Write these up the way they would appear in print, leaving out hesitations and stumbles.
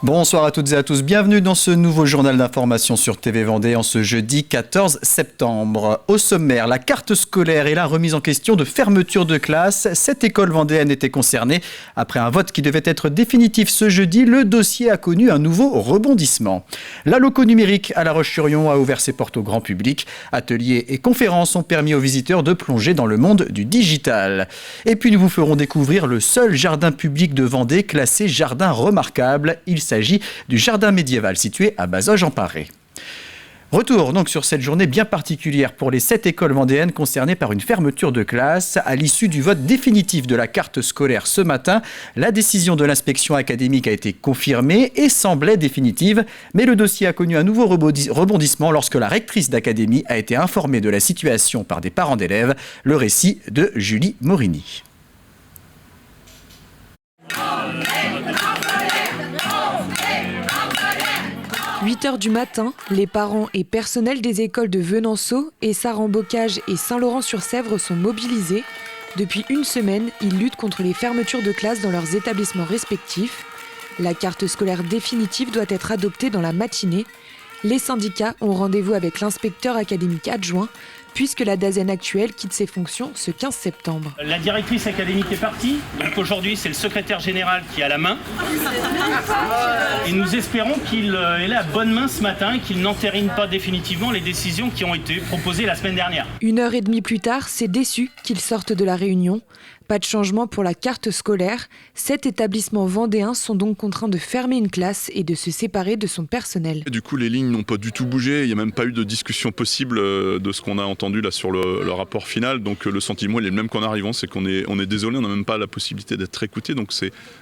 Bonsoir à toutes et à tous, bienvenue dans ce nouveau journal d'information sur TV Vendée en ce jeudi 14 septembre. Au sommaire, la carte scolaire et la remise en question de fermeture de classe. 7 écoles vendéennes étaient concernées. Après un vote qui devait être définitif ce jeudi, le dossier a connu un nouveau rebondissement. La loco numérique à La Roche-sur-Yon a ouvert ses portes au grand public. Ateliers et conférences ont permis aux visiteurs de plonger dans le monde du digital. Et puis nous vous ferons découvrir le seul jardin public de Vendée classé jardin remarquable. Il s'agit du jardin médiéval situé à Bazoges-en-Paré. Retour donc sur cette journée bien particulière pour les 7 écoles vendéennes concernées par une fermeture de classe. À l'issue du vote définitif de la carte scolaire ce matin, la décision de l'inspection académique a été confirmée et semblait définitive. Mais le dossier a connu un nouveau rebondissement lorsque la rectrice d'académie a été informée de la situation par des parents d'élèves. Le récit de Julie Morini. 8h du matin, les parents et personnels des écoles de Venanceau, Essarts-en-Bocage et Saint-Laurent-sur-Sèvre sont mobilisés. Depuis une semaine, ils luttent contre les fermetures de classes dans leurs établissements respectifs. La carte scolaire définitive doit être adoptée dans la matinée. Les syndicats ont rendez-vous avec l'inspecteur académique adjoint, puisque la DAZEN actuelle quitte ses fonctions ce 15 septembre. La directrice académique est partie, donc aujourd'hui c'est le secrétaire général qui a la main. Et nous espérons qu'il ait la bonne main ce matin et qu'il n'entérine pas définitivement les décisions qui ont été proposées la semaine dernière. 1h30 plus tard, c'est déçu qu'ils sortent de la réunion. Pas de changement pour la carte scolaire. 7 établissements vendéens sont donc contraints de fermer une classe et de se séparer de son personnel. Du coup, les lignes n'ont pas du tout bougé. Il n'y a même pas eu de discussion possible de ce qu'on a entendu là sur le rapport final. Donc le sentiment il est le même qu'en arrivant, c'est qu'on est désolé, on n'a même pas la possibilité d'être écouté. Donc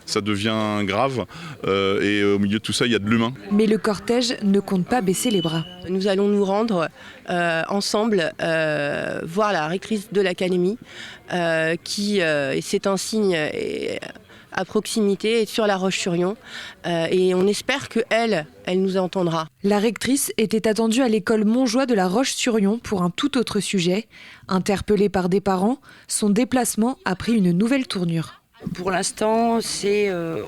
ça devient grave. Et au milieu de tout ça, il y a de l'humain. Mais le cortège ne compte pas baisser les bras. Nous allons nous rendre ensemble voir la rectrice de l'académie qui c'est un signe à proximité sur La Roche-sur-Yon et on espère qu'elle nous entendra. La rectrice était attendue à l'école Montjoie de La Roche-sur-Yon pour un tout autre sujet. Interpellée par des parents, son déplacement a pris une nouvelle tournure. Pour l'instant,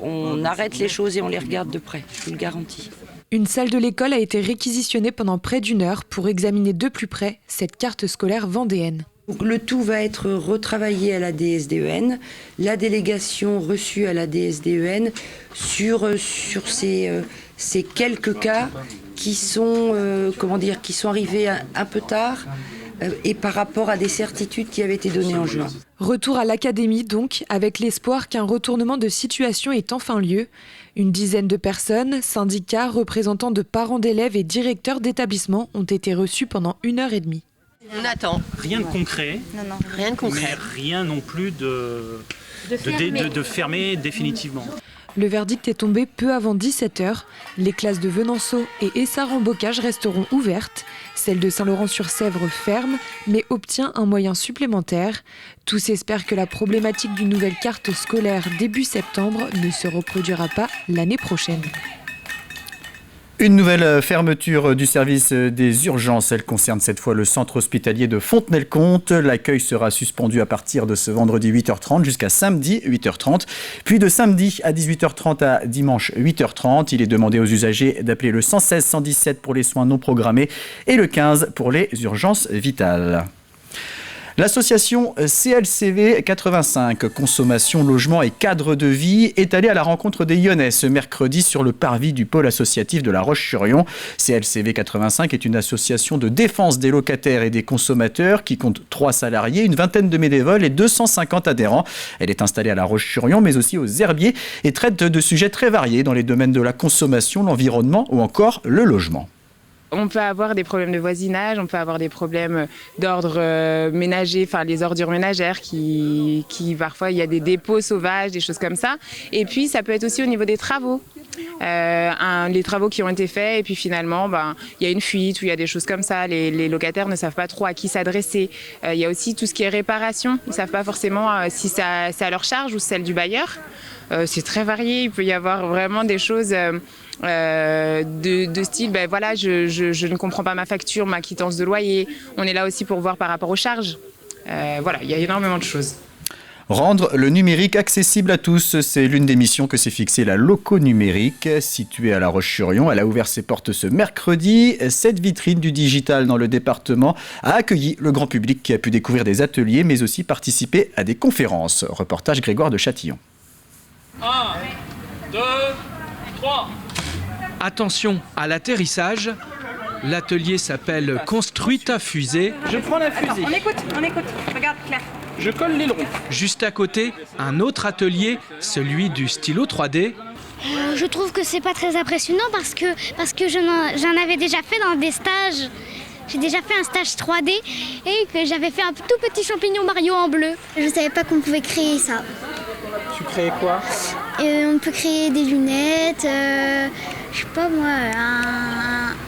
on arrête les choses et on les regarde de près, je vous le garantis. Une salle de l'école a été réquisitionnée pendant près d'une heure pour examiner de plus près cette carte scolaire vendéenne. Donc, le tout va être retravaillé à la DSDEN, la délégation reçue à la DSDEN sur ces quelques cas qui sont arrivés un peu tard et par rapport à des certitudes qui avaient été données en juin. Retour à l'académie donc, avec l'espoir qu'un retournement de situation ait enfin lieu. Une dizaine de personnes, syndicats, représentants de parents d'élèves et directeurs d'établissements ont été reçus pendant 1h30. On attend. Rien de concret. Non. Rien de concret. Mais rien non plus de fermer définitivement. Le verdict est tombé peu avant 17h. Les classes de Venanceau et Essarts-en-Bocage resteront ouvertes. Celle de Saint-Laurent-sur-Sèvre ferme, mais obtient un moyen supplémentaire. Tous espèrent que la problématique d'une nouvelle carte scolaire début septembre ne se reproduira pas l'année prochaine. Une nouvelle fermeture du service des urgences. Elle concerne cette fois le centre hospitalier de Fontenay-le-Comte. L'accueil sera suspendu à partir de ce vendredi 8h30 jusqu'à samedi 8h30. Puis de samedi à 18h30 à dimanche 8h30. Il est demandé aux usagers d'appeler le 116 117 pour les soins non programmés et le 15 pour les urgences vitales. L'association CLCV 85, Consommation, Logement et Cadre de Vie, est allée à la rencontre des Lyonnais ce mercredi sur le parvis du pôle associatif de La Roche-sur-Yon. CLCV 85 est une association de défense des locataires et des consommateurs qui compte 3 salariés, une vingtaine de bénévoles et 250 adhérents. Elle est installée à La Roche-sur-Yon, mais aussi aux Herbiers et traite de sujets très variés dans les domaines de la consommation, l'environnement ou encore le logement. On peut avoir des problèmes de voisinage, on peut avoir des problèmes d'ordre ménager, enfin les ordures ménagères qui parfois il y a des dépôts sauvages, des choses comme ça. Et puis ça peut être aussi au niveau des travaux. Les travaux qui ont été faits et puis finalement il y a une fuite ou il y a des choses comme ça, les locataires ne savent pas trop à qui s'adresser. Il y a aussi tout ce qui est réparation, ils ne savent pas forcément si c'est à leur charge ou celle du bailleur. C'est très varié, il peut y avoir vraiment des choses de style je ne comprends pas ma facture, ma quittance de loyer. On est là aussi pour voir par rapport aux charges. Il y a énormément de choses. Rendre le numérique accessible à tous, c'est l'une des missions que s'est fixée la Loco Numérique, située à La Roche-sur-Yon. Elle a ouvert ses portes ce mercredi. Cette vitrine du digital dans le département a accueilli le grand public qui a pu découvrir des ateliers, mais aussi participer à des conférences. Reportage Grégoire de Châtillon. 1, 2, 3. Attention à l'atterrissage. L'atelier s'appelle Construis ta fusée. Je prends la fusée. On écoute. Regarde, Claire. Je colle l'aileron. Juste à côté, un autre atelier, celui du stylo 3D. Je trouve que c'est pas très impressionnant parce que j'en avais déjà fait dans des stages. J'ai déjà fait un stage 3D et que j'avais fait un tout petit champignon Mario en bleu. Je savais pas qu'on pouvait créer ça. Tu crées quoi? On peut créer des lunettes, je sais pas moi,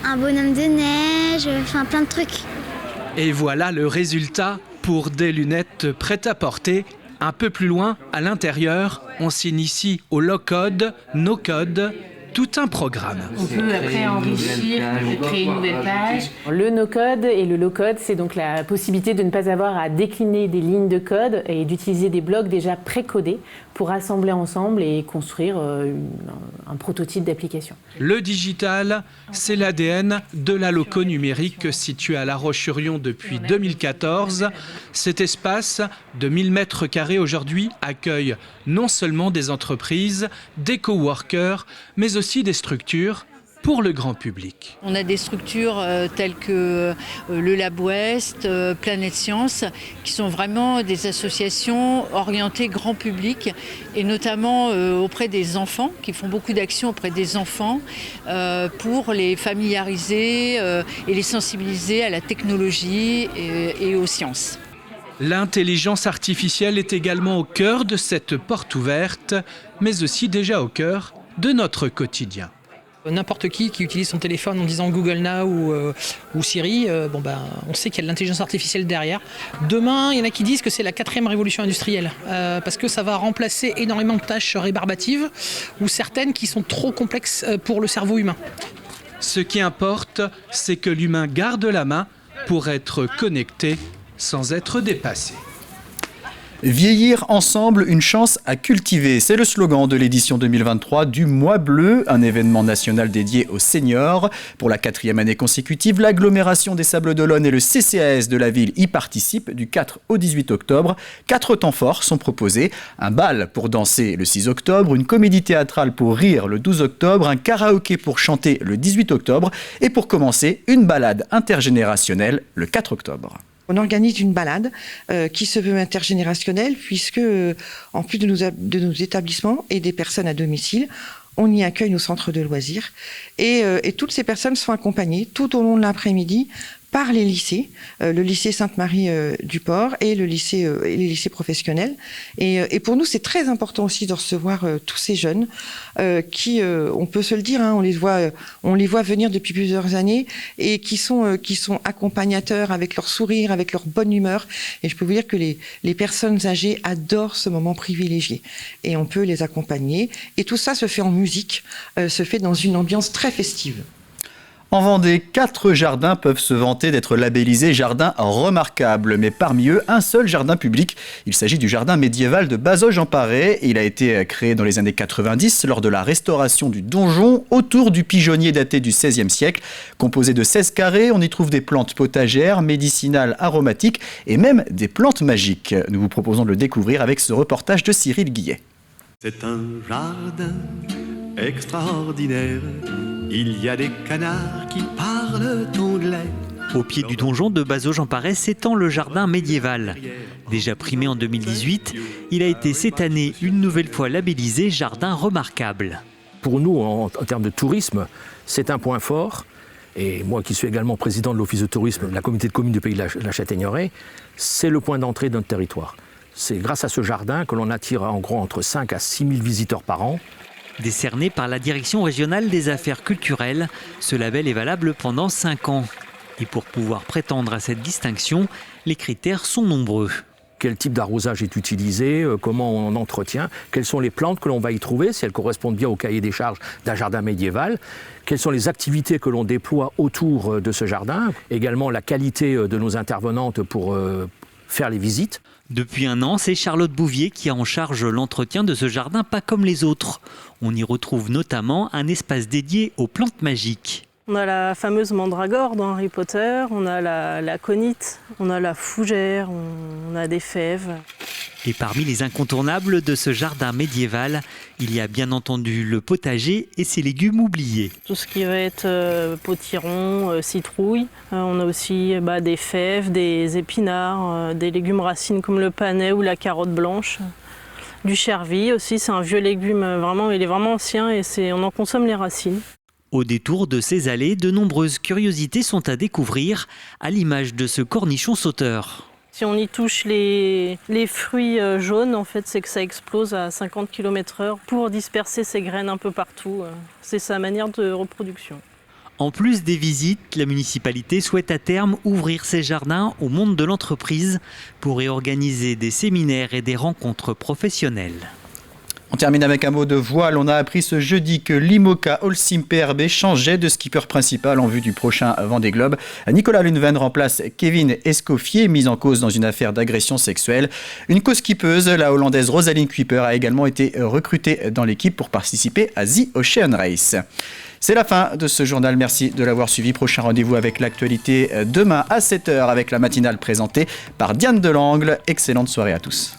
un bonhomme de neige, enfin plein de trucs. Et voilà le résultat pour des lunettes prêtes à porter. Un peu plus loin, à l'intérieur, on s'initie au low-code, no-code, tout un programme. On peut après enrichir, créer une nouvelle page. Le no-code et le low-code, c'est donc la possibilité de ne pas avoir à décliner des lignes de code et d'utiliser des blocs déjà pré-codés pour assembler ensemble et construire un prototype d'application. Le digital, c'est l'ADN de la Loco Numérique située à La Roche-sur-Yon depuis 2014. Cet espace de 1000 mètres carrés aujourd'hui accueille non seulement des entreprises, des coworkers, mais aussi des structures pour le grand public. On a des structures telles que le Lab Ouest, Planète Science, qui sont vraiment des associations orientées grand public et notamment auprès des enfants, qui font beaucoup d'actions auprès des enfants pour les familiariser et les sensibiliser à la technologie et aux sciences. L'intelligence artificielle est également au cœur de cette porte ouverte, mais aussi déjà au cœur de notre quotidien. N'importe qui utilise son téléphone en disant Google Now ou Siri, on sait qu'il y a de l'intelligence artificielle derrière. Demain, il y en a qui disent que c'est la 4e révolution industrielle, parce que ça va remplacer énormément de tâches rébarbatives ou certaines qui sont trop complexes pour le cerveau humain. Ce qui importe, c'est que l'humain garde la main pour être connecté sans être dépassé. Vieillir ensemble, une chance à cultiver. C'est le slogan de l'édition 2023 du Mois Bleu, un événement national dédié aux seniors. Pour la 4e année consécutive, l'agglomération des Sables-d'Olonne et le CCAS de la ville y participent du 4 au 18 octobre. 4 temps forts sont proposés. Un bal pour danser le 6 octobre, une comédie théâtrale pour rire le 12 octobre, un karaoké pour chanter le 18 octobre et pour commencer, une balade intergénérationnelle le 4 octobre. On organise une balade qui se veut intergénérationnelle puisque, en plus de nos établissements et des personnes à domicile, on y accueille nos centres de loisirs. Et toutes ces personnes sont accompagnées tout au long de l'après-midi par les lycées, le lycée Sainte-Marie du Port et les lycées professionnels. Et pour nous, c'est très important aussi de recevoir tous ces jeunes qui, on peut se le dire, on les voit venir depuis plusieurs années et qui sont accompagnateurs avec leur sourire, avec leur bonne humeur. Et je peux vous dire que les personnes âgées adorent ce moment privilégié. Et on peut les accompagner. Et tout ça se fait en musique, se fait dans une ambiance très festive. En Vendée, 4 jardins peuvent se vanter d'être labellisés jardins remarquables. Mais parmi eux, un seul jardin public. Il s'agit du jardin médiéval de Bazoges-en-Paré. Il a été créé dans les années 90 lors de la restauration du donjon autour du pigeonnier daté du XVIe siècle. Composé de 16 carrés, on y trouve des plantes potagères, médicinales, aromatiques et même des plantes magiques. Nous vous proposons de le découvrir avec ce reportage de Cyril Guillet. C'est un jardin extraordinaire. Il y a des canards qui parlent anglais. Au pied du donjon de Bazoges-en-Paré s'étend le jardin médiéval. Déjà primé en 2018, il a été cette année une nouvelle fois labellisé jardin remarquable. Pour nous, en termes de tourisme, c'est un point fort. Et moi qui suis également président de l'Office de tourisme de la communauté de communes du Pays de la Châtaigneraie, c'est le point d'entrée de notre territoire. C'est grâce à ce jardin que l'on attire en gros entre 5 à 6 000 visiteurs par an. Décerné par la Direction régionale des affaires culturelles, ce label est valable pendant 5 ans. Et pour pouvoir prétendre à cette distinction, les critères sont nombreux. Quel type d'arrosage est utilisé, comment on entretient, quelles sont les plantes que l'on va y trouver, si elles correspondent bien au cahier des charges d'un jardin médiéval, quelles sont les activités que l'on déploie autour de ce jardin, également la qualité de nos intervenantes pour faire les visites. Depuis un an, c'est Charlotte Bouvier qui a en charge l'entretien de ce jardin pas comme les autres. On y retrouve notamment un espace dédié aux plantes magiques. On a la fameuse mandragore dans Harry Potter, on a la conite, on a la fougère, on a des fèves. Et parmi les incontournables de ce jardin médiéval, il y a bien entendu le potager et ses légumes oubliés. Tout ce qui va être potiron, citrouille. On a aussi des fèves, des épinards, des légumes racines comme le panais ou la carotte blanche. Du chervil aussi, c'est un vieux légume, il est vraiment ancien et on en consomme les racines. Au détour de ces allées, de nombreuses curiosités sont à découvrir, à l'image de ce cornichon sauteur. Si on y touche les fruits jaunes, en fait, c'est que ça explose à 50 km/h pour disperser ses graines un peu partout. C'est sa manière de reproduction. En plus des visites, la municipalité souhaite à terme ouvrir ses jardins au monde de l'entreprise pour y organiser des séminaires et des rencontres professionnelles. On termine avec un mot de voile. On a appris ce jeudi que l'IMOCA Holcim PRB changeait de skipper principal en vue du prochain Vendée Globe. Nicolas Luneven remplace Kevin Escoffier, mis en cause dans une affaire d'agression sexuelle. Une co-skippeuse, la Hollandaise Rosaline Kuiper, a également été recrutée dans l'équipe pour participer à The Ocean Race. C'est la fin de ce journal. Merci de l'avoir suivi. Prochain rendez-vous avec l'actualité demain à 7h avec la matinale présentée par Diane Delangle. Excellente soirée à tous.